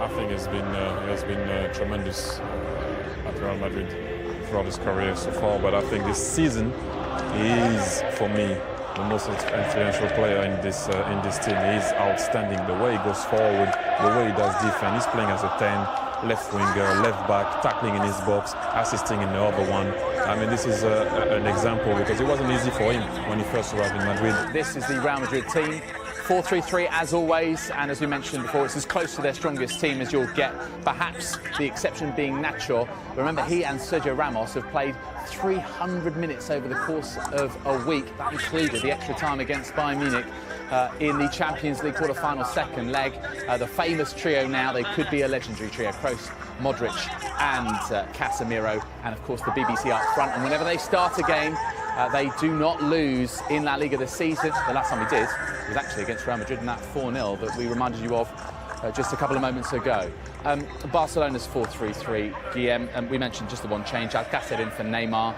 I think he has been tremendous at Real Madrid throughout his career so far. But I think this season he is, for me, the most influential player in this team. He is outstanding. The way he goes forward, the way he does defense. He's playing as a 10, left winger, left back, tackling in his box, assisting in the other one. I mean, this is an example because it wasn't easy for him when he first arrived in Madrid. This is the Real Madrid team. 4-3-3 as always, and as we mentioned before, it's as close to their strongest team as you'll get, perhaps the exception being Nacho. Remember, he and Sergio Ramos have played 300 minutes over the course of a week. That included the extra time against Bayern Munich in the Champions League quarter-final second leg. The famous trio now, they could be a legendary trio, Kroos, Modric and Casemiro, and of course the BBC up front. And whenever they start a game, they do not lose in La Liga this season. The last time we did was actually against Real Madrid in that 4-0 that we reminded you of just a couple of moments ago. Barcelona's 4-3-3, Guillem, and we mentioned just the one change, Alcácer in for Neymar.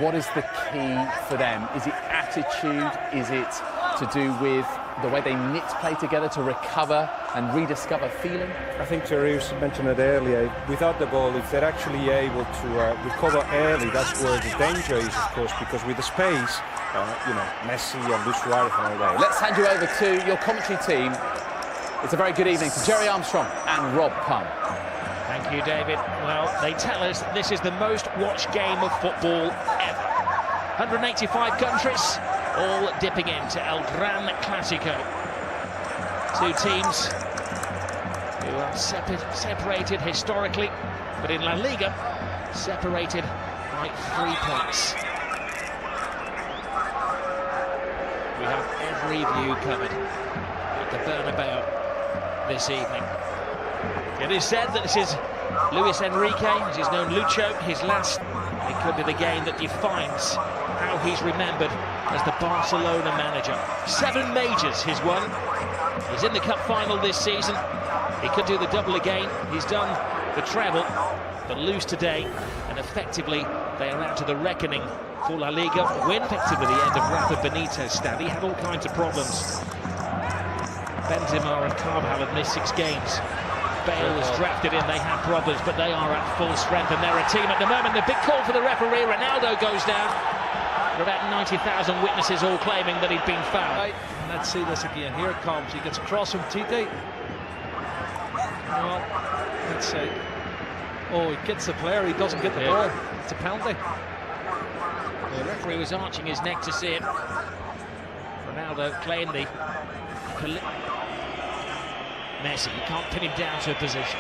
What is the key for them? Is it attitude? Is it to do with the way they knit play together to recover and rediscover feeling? I think Jerry's mentioned it earlier. Without the ball, if they're actually able to recover early, that's where the danger is, of course, because with the space, Messi and Luis Suarez and all that. Let's hand you over to your commentary team. It's a very good evening to Jerry Armstrong and Rob Pun. Thank you, David. Well, they tell us this is the most watched game of football ever. 185 countries, all dipping into El Gran Clásico. Two teams who are separated historically, but in La Liga, separated by 3 points. We have every view covered at the Bernabeu this evening. It is said that this is Luis Enrique, as he's known Lucho, his last. It could be the game that defines how he's remembered as the Barcelona manager. 7 majors he's won. He's in the cup final this season. He could do the double again. He's done the treble, but lose today, and effectively they are out to the reckoning for La Liga. Win effectively the end of Rafa Benitez's stand. He had all kinds of problems. Benzema and Carvajal have missed 6 games. Bale was drafted in, they had problems, but they are at full strength and they're a team at the moment. The big call for the referee, Ronaldo goes down. There are about 90,000 witnesses all claiming that he'd been fouled. Right. Let's see this again. Here it comes. He gets across from Tite. Well, let's see. Oh, he gets the player, he doesn't get the ball. It's a penalty. The referee was arching his neck to see it. Ronaldo playing the Messi, you can't pin him down to a position.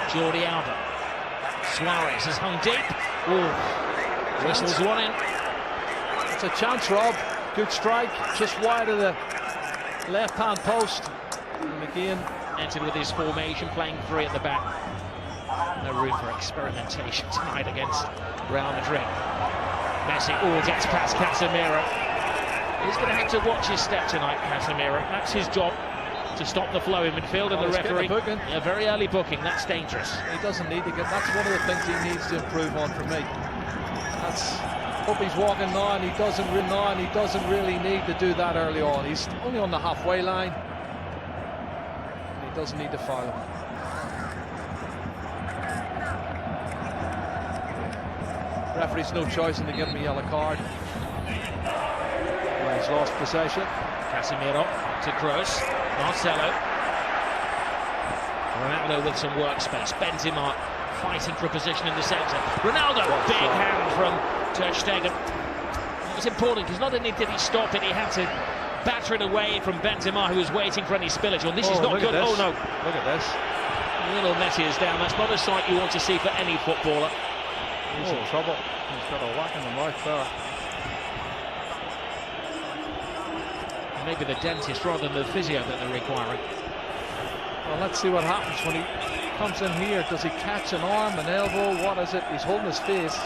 Jordi Alba. Suarez has hung deep. Oh, whistles one in. It's a chance, Rob. Good strike, just wide of the left-hand post. And again, entered with his formation, playing 3 at the back. No room for experimentation tonight against Real Madrid. Messi, gets past Casemiro. He's going to have to watch his step tonight, Casemiro. That's his job, to stop the flow in midfield, and the referee, a very early booking, that's dangerous. He doesn't need to get, that's one of the things he needs to improve on for me. That's, hope he's walking now, and he doesn't really need to do that early on. He's only on the halfway line. He doesn't need to foul him. Referee's no choice in to give him a yellow card. Well, he's lost possession. Casemiro to Kroos. Marcelo. Ronaldo with some workspace. Benzema fighting for a position in the centre. Ronaldo, big hand from Ter Stegen. It was important because not only did he stop it, he had to batter it away from Benzema, who was waiting for any spillage. Well, this is not good. Oh no! Look at this. Little Messi is down. That's not a sight you want to see for any footballer. He's in trouble. He's got a whack in the mouth there. Maybe the dentist rather than the physio that they're requiring. Well, let's see what happens when he comes in here. Does he catch an arm, an elbow? What is it? He's holding his face.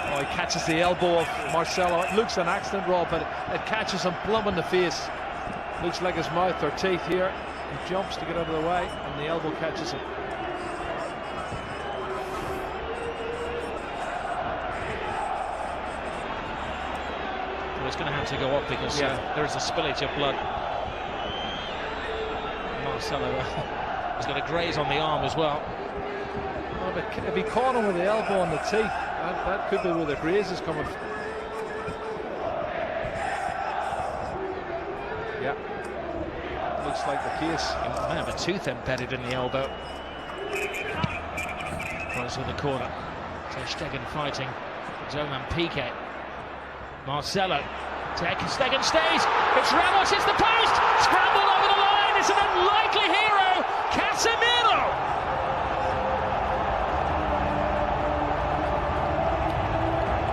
Oh, he catches the elbow of Marcelo. It looks an accident, Rob, but it catches him plumb in the face. Looks like his mouth or teeth here. He jumps to get out of the way, and the elbow catches him. It's going to have to go up because there is a spillage of blood. Marcelo He's got a graze on the arm as well. Well, if he caught him with the elbow on the teeth, that could be where the graze is coming from. Yeah, looks like the case. He might have a tooth embedded in the elbow. Close in the corner. Ter Stegen fighting his own man PK. Marcelo. Ter Stegen stays. It's Ramos, it's the post. Scrambled over the line. It's an unlikely hero. Casemiro.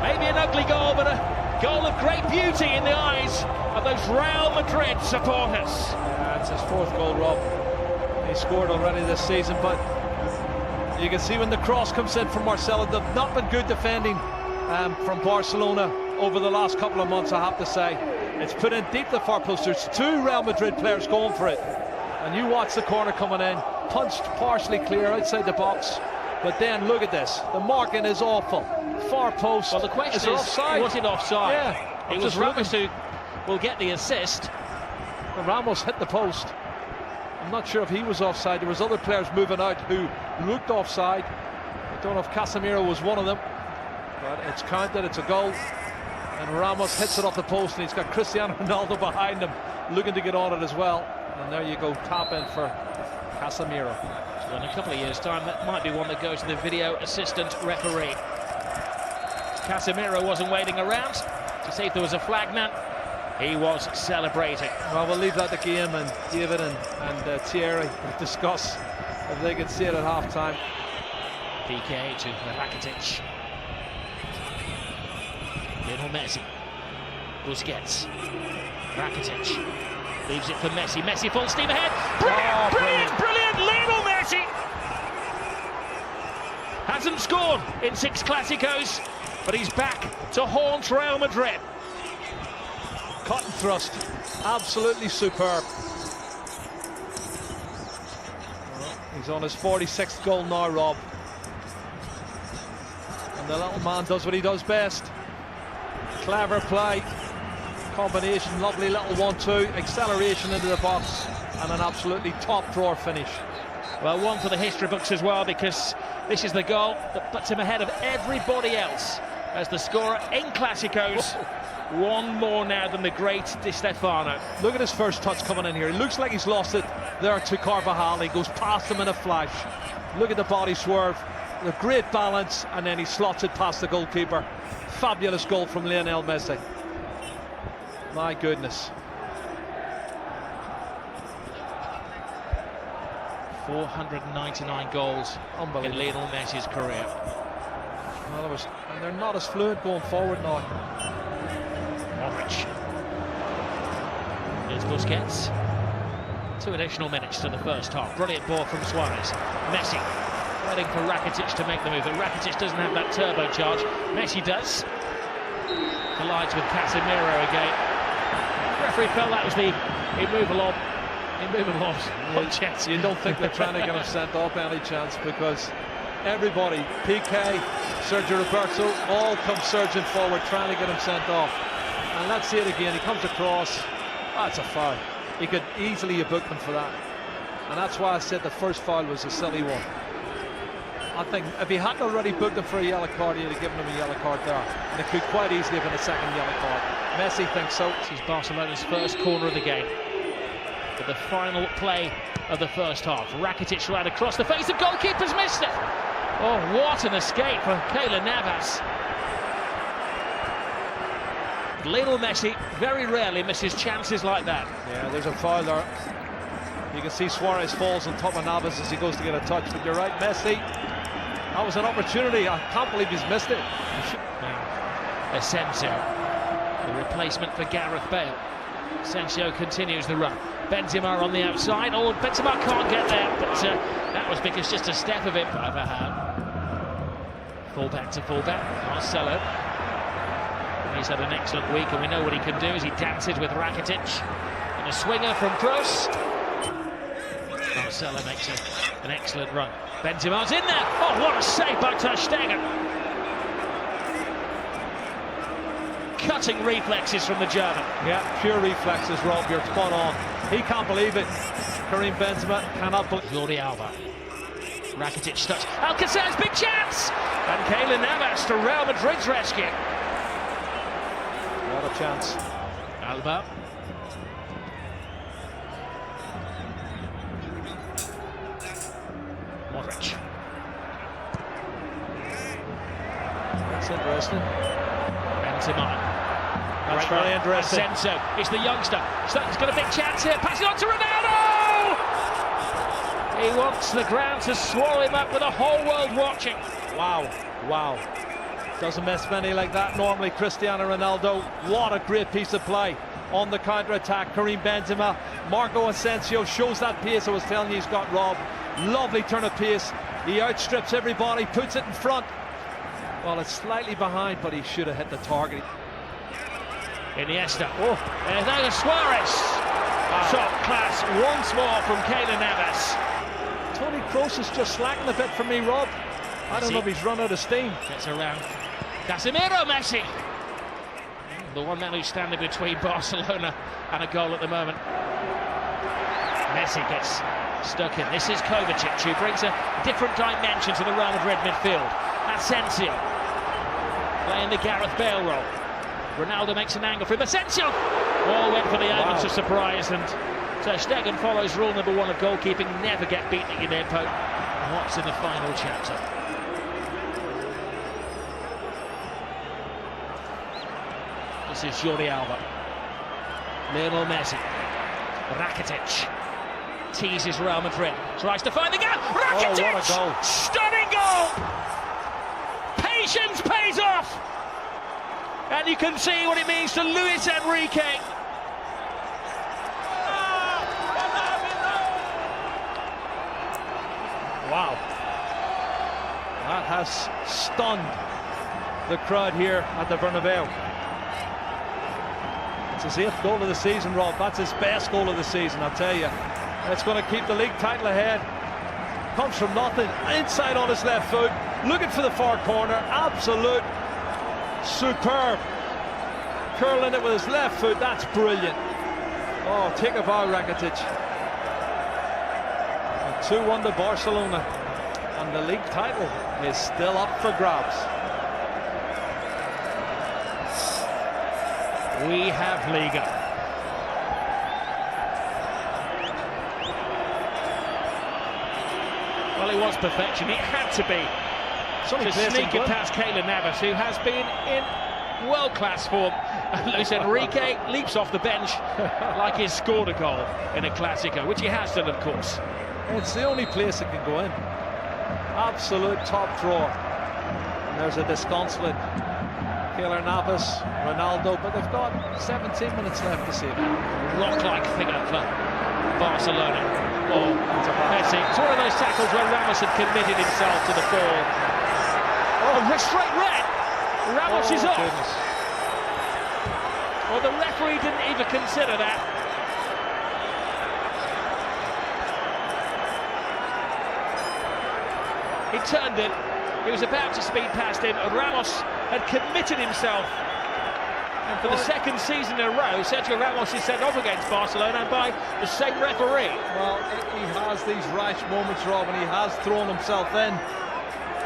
Maybe an ugly goal, but a goal of great beauty in the eyes of those Real Madrid supporters. Yeah, it's his 4th goal, Rob. He scored already this season, but you can see when the cross comes in from Marcelo, they've not been good defending from Barcelona over the last couple of months, I have to say. It's put in deep the far post. There's 2 Real Madrid players going for it. And you watch the corner coming in, punched partially clear outside the box. But then look at this. The marking is awful. Far post. Well, the question is, offside? was it offside? Yeah. It was Ramos who will get the assist. Ramos hit the post. I'm not sure if he was offside. There was other players moving out who looked offside. I don't know if Casemiro was one of them. But it's counted, it's a goal. And Ramos hits it off the post, and he's got Cristiano Ronaldo behind him, looking to get on it as well. And there you go, tap in for Casemiro. So in a couple of years' time, that might be one that goes to the video assistant referee. Casemiro wasn't waiting around to see if there was a flag man. He was celebrating. Well, we'll leave that to game, and David and Thierry will discuss if they can see it at half-time. PK to Rakitic. Lionel Messi. Busquets. Rakitic. Leaves it for Messi. Messi full steam ahead. Brilliant! Lionel Messi! Hasn't scored in 6 Clásicos, but he's back to haunt Real Madrid. Cut and thrust. Absolutely superb. He's on his 46th goal now, Rob. And the little man does what he does best. Clever play, combination, lovely little 1-2, acceleration into the box, and an absolutely top drawer finish. Well, one for the history books as well, because this is the goal that puts him ahead of everybody else as the scorer in Clásicos. One more now than the great Di Stefano. Look at his first touch coming in here. He looks like he's lost it there to Carvajal. He goes past him in a flash. Look at the body swerve, the great balance, and then he slots it past the goalkeeper. Fabulous goal from Lionel Messi. My goodness. 499 goals in Lionel Messi's career. Well, and they're not as fluid going forward now. Modric. Here's Busquets. 2 additional minutes to the first half. Brilliant ball from Suarez. Messi waiting for Rakitic to make the move, but Rakitic doesn't have that turbocharge. Messi does. Collides with Casemiro again. The referee felt that was the immovable chance. You don't think they're trying to get him sent off any chance, because everybody, PK, Sergio Roberto, all come surging forward trying to get him sent off. And let's see it again. He comes across. That's a foul. He could easily have booked him for that. And that's why I said the first foul was a silly one. I think if he hadn't already booked him for a yellow card, he'd have given him a yellow card there. And it could quite easily have been a second yellow card. Messi thinks so. This is Barcelona's first corner of the game. But the final play of the first half. Rakitic ran across the face of goalkeepers, missed it. Oh, what an escape for Keylor Navas. Lionel Messi very rarely misses chances like that. Yeah, there's a foul there. You can see Suarez falls on top of Navas as he goes to get a touch, but you're right, Messi. That was an opportunity. I can't believe he's missed it. Asensio, the replacement for Gareth Bale. Asensio continues the run. Benzema on the outside. Oh, Benzema can't get there, but that was because just a step of it by Vahan. Fullback to fullback, Marcelo. He's had an excellent week, and we know what he can do as he dances with Rakitic. And a swinger from Kroos. Marcelo makes an excellent run. Benzema's in there. Oh, what a save by Ter Stegen. Cutting reflexes from the German. Yeah, pure reflexes, Rob. You're spot on. He can't believe it. Karim Benzema cannot believe. Jordi Alba. Rakitic touch. Alcacer's big chance! And Keylor Navas to Real Madrid's rescue. What a chance. Alba. Modric. That's interesting. Benzema. That's very interesting. Asensio, it's the youngster. So he's got a big chance here. Passing on to Ronaldo! He wants the ground to swallow him up with the whole world watching. Wow, wow. Doesn't miss many like that normally, Cristiano Ronaldo. What a great piece of play on the counter-attack. Karim Benzema, Marco Asensio shows that pace I was telling you he's got, Rob. Lovely turn of pace. He outstrips everybody, puts it in front. Well, it's slightly behind, but he should have hit the target. Iniesta. Oh, there's now Suarez. Wow. Top class once more from Keylor Navas. Toni Kroos is just slacking a bit for me, Rob. I don't know if he's run out of steam. Gets around. Casemiro, Messi. The one man who's standing between Barcelona and a goal at the moment. Messi gets stuck in. This is Kovacic, who brings a different dimension to the Real Madrid midfield. Asensio playing the Gareth Bale role. Ronaldo makes an angle for him. Asensio! All went for the elements of surprise, and Ter Stegen follows rule number 1 of goalkeeping: never get beaten at your near post. What's in the final chapter? This is Jordi Alba. Lionel Messi. Rakitic teases Real Madrid. Tries to find the gap. Rakitic! Oh, what a goal. Stunning goal! Patience pays off! And you can see what it means to Luis Enrique. Wow. That has stunned the crowd here at the Bernabeu. It's his 8th goal of the season, Rob. That's his best goal of the season, I'll tell you. It's going to keep the league title ahead. Comes from nothing. Inside on his left foot. Looking for the far corner. Absolute superb. Curling it with his left foot. That's brilliant. Oh, take a bow, Rakitic. 2-1 to Barcelona. And the league title is still up for grabs. We have Liga. Well, it was perfection. It had to be. To sneak it past Keylor Navas, who has been in world-class form. Luis Enrique leaps off the bench like he's scored a goal in a Clasico, which he has done, of course. It's the only place it can go in. Absolute top drawer. And there's a disconsolate Keylor Navas, Ronaldo, but they've got 17 minutes left to see it. Rock-like figure for Barcelona. Oh, Messi. It's one of those tackles where Ramos had committed himself to the ball. Oh, straight red. Ramos is off. Goodness. Well, the referee didn't even consider that. He turned it. He was about to speed past him, and Ramos had committed himself. And for the second season in a row, Sergio Ramos is sent off against Barcelona and by the same referee. Well, he has these rash moments, Rob, and he has thrown himself in.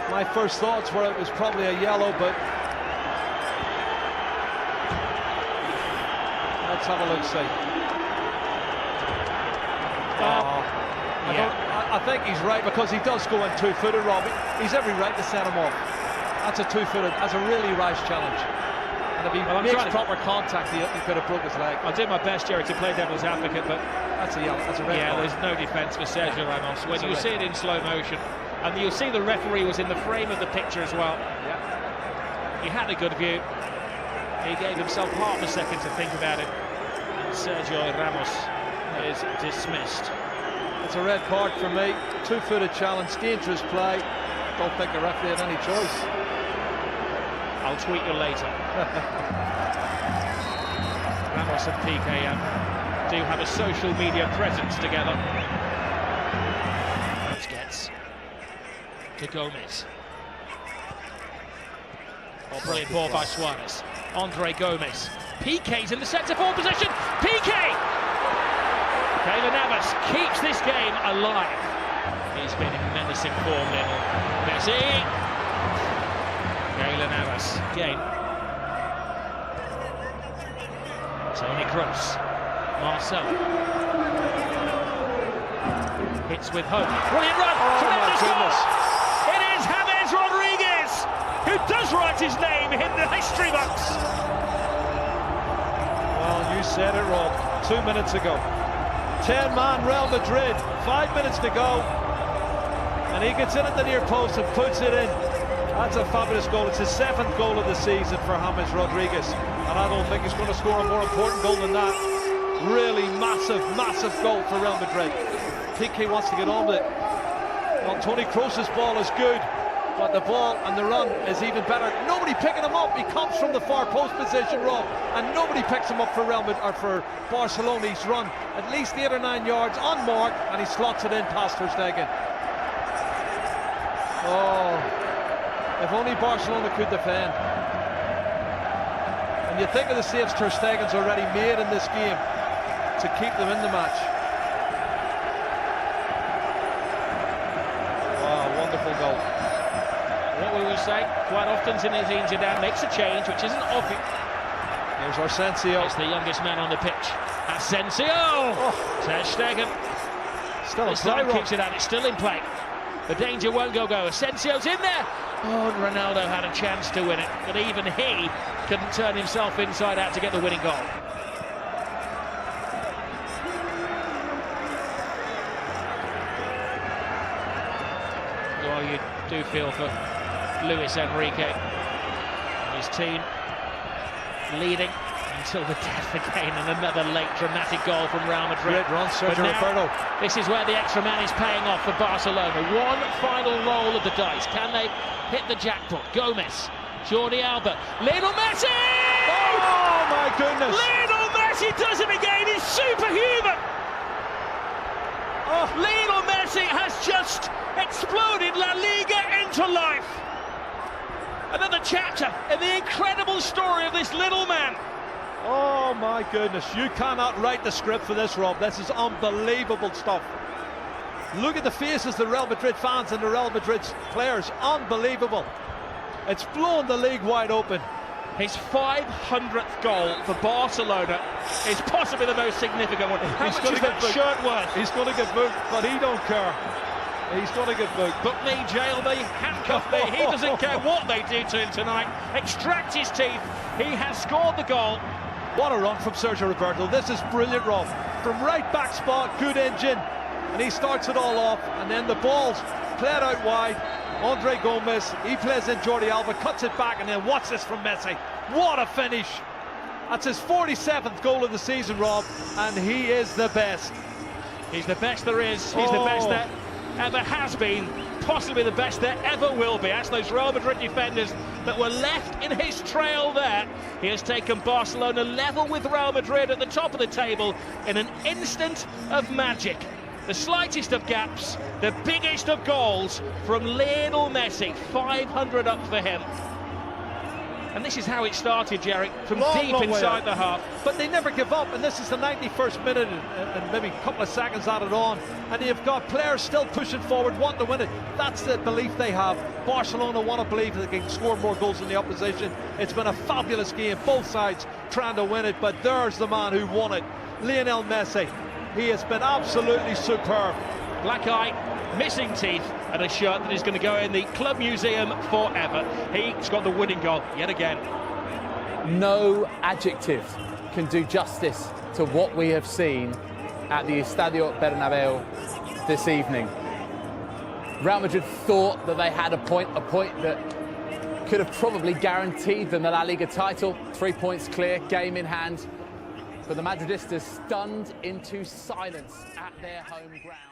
My first thoughts were it was probably a yellow, but let's have a look, see. I think he's right, because he does go in two-footed, Rob. He's every right to set him off. That's a two-footed, that's a really rash challenge. And if he makes proper contact, he could have broke his leg. I did my best, Jerry, to play devil's advocate, but that's a yellow, that's a red card. There's no defence for Sergio Ramos. When you see it in slow motion, and you'll see the referee was in the frame of the picture as well. Yeah. He had a good view. He gave himself half a second to think about it. And Sergio Ramos is dismissed. It's a red card for me. Two-footed challenge, dangerous play. Don't think the referee had any choice. I'll tweet you later. Ramos and PK do have a social media presence together. Gets to Gomez. Oh, brilliant ball by Suarez. Andre Gomez. PK's in the centre forward position. PK! Keylor Navas keeps this alive. He's been in menacing form, Lionel Messi. Galen Navas again. Toni Kroos. Marcelo. Hits with hope. Brilliant run! Tremendous goal! It is James Rodriguez who does write his name in the history books. Well, you said it, Rob, 2 minutes ago. 10-man Real Madrid, 5 minutes to go. And he gets in at the near post and puts it in. That's a fabulous goal. It's his 7th goal of the season for James Rodriguez. And I don't think he's going to score a more important goal than that. Really massive, massive goal for Real Madrid. PNK wants to get on with it. Well, Toni Kroos' ball is good, but the ball and the run is even better. Nobody picking him up. He comes from the far post position, Rob, and nobody picks him up for Real Madrid or for Barcelona. He's run at least 8 or 9 yards unmarked, and he slots it in past Ter Stegen. Oh, if only Barcelona could defend. And you think of the saves Ter Stegen's already made in this game to keep them in the match. Wow, wonderful goal. What we will say, quite often Zinedine Zidane makes a change which isn't obvious. Here's Asensio. It's the youngest man on the pitch. Asensio! Oh. Ter Stegen. Still in play, play, keeps it out, it's still in play. The danger won't go. Asensio's in there. Oh, and Ronaldo had a chance to win it, but even he couldn't turn himself inside out to get the winning goal. Well, you do feel for Luis Enrique and his team, leading until the death again, and another late dramatic goal from Real Madrid. Great run, Sergio Roberto. This is where the extra man is paying off for Barcelona. One final roll of the dice. Can they hit the jackpot? Gomez, Jordi Alba, Lionel Messi! Oh my goodness! Lionel Messi does it again. He's superhuman. Oh, Lionel Messi has just exploded La Liga into life. Another chapter in the incredible story of this little man. Oh my goodness, you cannot write the script for this, Rob. This is unbelievable stuff. Look at the faces of the Real Madrid fans and the Real Madrid players. Unbelievable. It's blown the league wide open. His 500th goal for Barcelona is possibly the most significant one. How much is that shirt worth? He's going to get booked, but he don't care. He's going to get booked. Book me, jail me, handcuff me. He doesn't care what they do to him tonight. Extract his teeth. He has scored the goal. What a run from Sergio Roberto. This is brilliant, Rob. From right back spot, good engine. And he starts it all off. And then the ball's played out wide. Andre Gomez, he plays in Jordi Alba, cuts it back, and then what's this from Messi? What a finish. That's his 47th goal of the season, Rob. And he is the best. He's the best there is. He's the best there ever has been. Possibly the best there ever will be. That's those Real Madrid defenders that were left in his trail there. He has taken Barcelona level with Real Madrid at the top of the table in an instant of magic. The slightest of gaps, the biggest of goals from Lionel Messi. 500 up for him. And this is how it started, Jerry, from deep inside the half. But they never give up, and this is the 91st minute and maybe a couple of seconds added on, and you've got players still pushing forward, wanting to win it. That's the belief they have. Barcelona want to believe that they can score more goals than the opposition. It's been a fabulous game, both sides trying to win it, but there's the man who won it, Lionel Messi. He has been absolutely superb. Black eye, missing teeth, and a shirt that is going to go in the club museum forever. He's got the winning goal yet again. No adjective can do justice to what we have seen at the Estadio Bernabeu this evening. Real Madrid thought that they had a point that could have probably guaranteed them the La Liga title. 3 points clear, game in hand. But the Madridistas stunned into silence at their home ground.